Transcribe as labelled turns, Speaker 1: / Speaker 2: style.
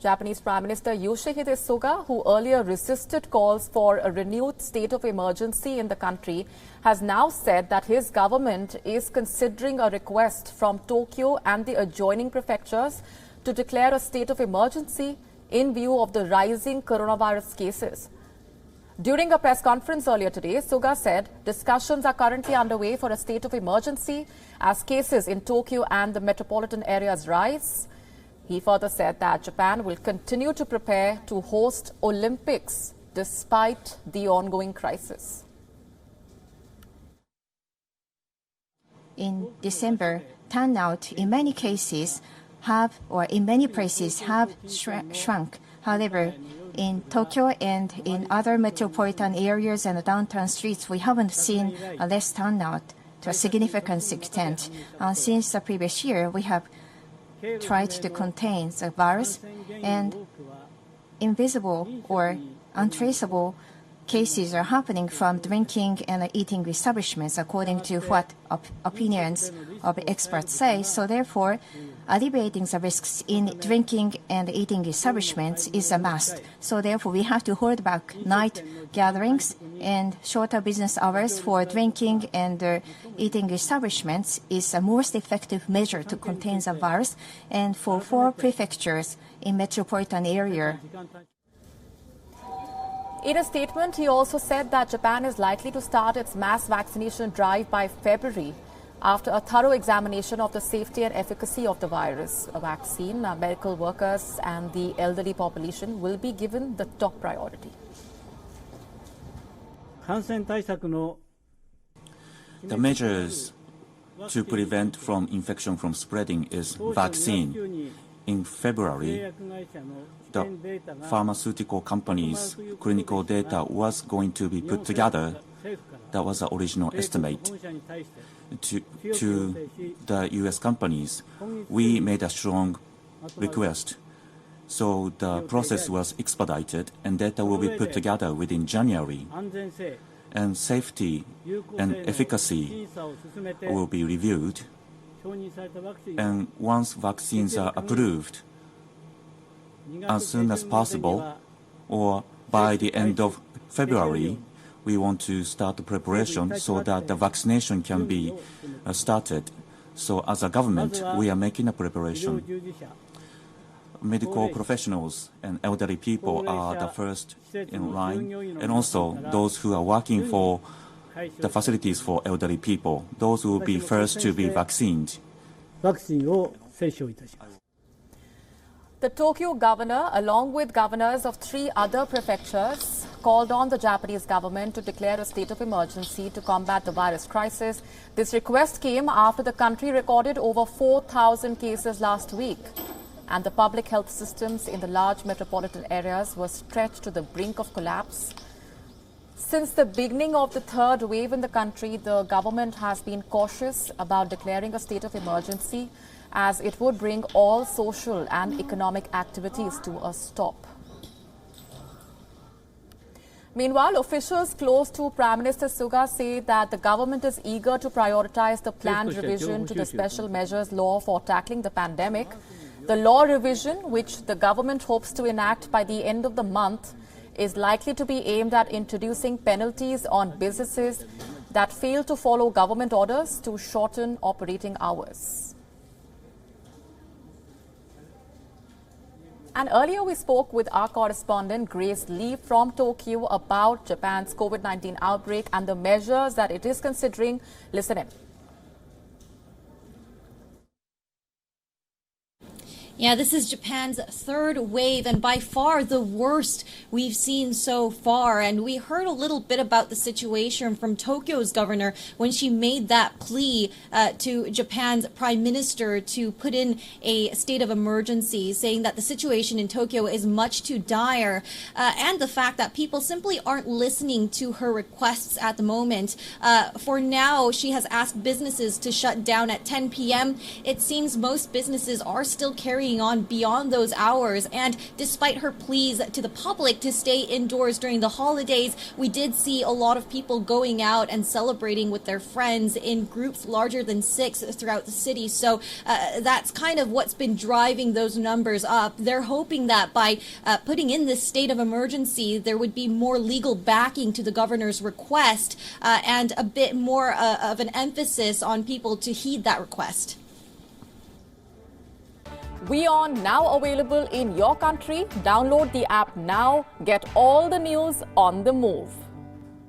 Speaker 1: Japanese Prime Minister Yoshihide Suga, who earlier resisted calls for a renewed state of emergency in the country, has now said that his government is considering a request from Tokyo and the adjoining prefectures to declare a state of emergency in view of the rising coronavirus cases. During a press conference earlier today, Suga said discussions are currently underway for a state of emergency as cases in Tokyo and the metropolitan areas rise. He further said that Japan will continue to prepare to host Olympics despite the ongoing crisis.
Speaker 2: In December, turnout in many cases in many places have shrunk. However, in Tokyo and in other metropolitan areas and downtown streets, we haven't seen a less turnout to a significant extent. Since the previous year, we have tried to contain the virus, and invisible or untraceable cases are happening from drinking and eating establishments, according to what opinions of experts say. So therefore, alleviating the risks in drinking and eating establishments is a must. So therefore, we have to hold back night gatherings, and shorter business hours for drinking and eating establishments is the most effective measure to contain the virus. And for 4 prefectures in metropolitan area.
Speaker 1: In a statement, he also said that Japan is likely to start its mass vaccination drive by February after a thorough examination of the safety and efficacy of the virus. A vaccine, medical workers and the elderly population will be given the top priority.
Speaker 3: The measures to prevent from infection from spreading is vaccine. In February, the pharmaceutical companies' clinical data was going to be put together. That was the original estimate. To the U.S. companies, we made a strong request. So the process was expedited and data will be put together within January. And safety and efficacy will be reviewed. And once vaccines are approved, as soon as possible, or by the end of February, we want to start the preparation so that the vaccination can be started. So as a government, we are making a preparation. Medical professionals and elderly people are the first in line, and also those who are working for the facilities for elderly people. Those will be first to be vaccinated.
Speaker 1: The Tokyo governor, along with governors of 3 other prefectures, called on the Japanese government to declare a state of emergency to combat the virus crisis. This request came after the country recorded over 4,000 cases last week, and the public health systems in the large metropolitan areas were stretched to the brink of collapse. Since the beginning of the 3rd wave in the country, the government has been cautious about declaring a state of emergency, as it would bring all social and economic activities to a stop. Meanwhile, officials close to Prime Minister Suga say that the government is eager to prioritize the planned revision to the Special Measures Law for tackling the pandemic. The law revision, which the government hopes to enact by the end of the month, is likely to be aimed at introducing penalties on businesses that fail to follow government orders to shorten operating hours. And earlier we spoke with our correspondent Grace Lee from Tokyo about Japan's COVID-19 outbreak and the measures that it is considering. Listen in.
Speaker 4: Yeah, this is Japan's 3rd wave and by far the worst we've seen so far. And we heard a little bit about the situation from Tokyo's governor when she made that plea to Japan's prime minister to put in a state of emergency, saying that the situation in Tokyo is much too dire, and the fact that people simply aren't listening to her requests at the moment. For now, she has asked businesses to shut down at 10 p.m. It seems most businesses are still carrying carrying on beyond those hours. And despite her pleas to the public to stay indoors during the holidays, we did see a lot of people going out and celebrating with their friends in groups larger than 6 throughout the city. So that's kind of what's been driving those numbers up. They're hoping that by putting in this state of emergency, there would be more legal backing to the governor's request and a bit more of an emphasis on people to heed that request.
Speaker 1: WION now available in your country. Download the app now. Get all the news on the move.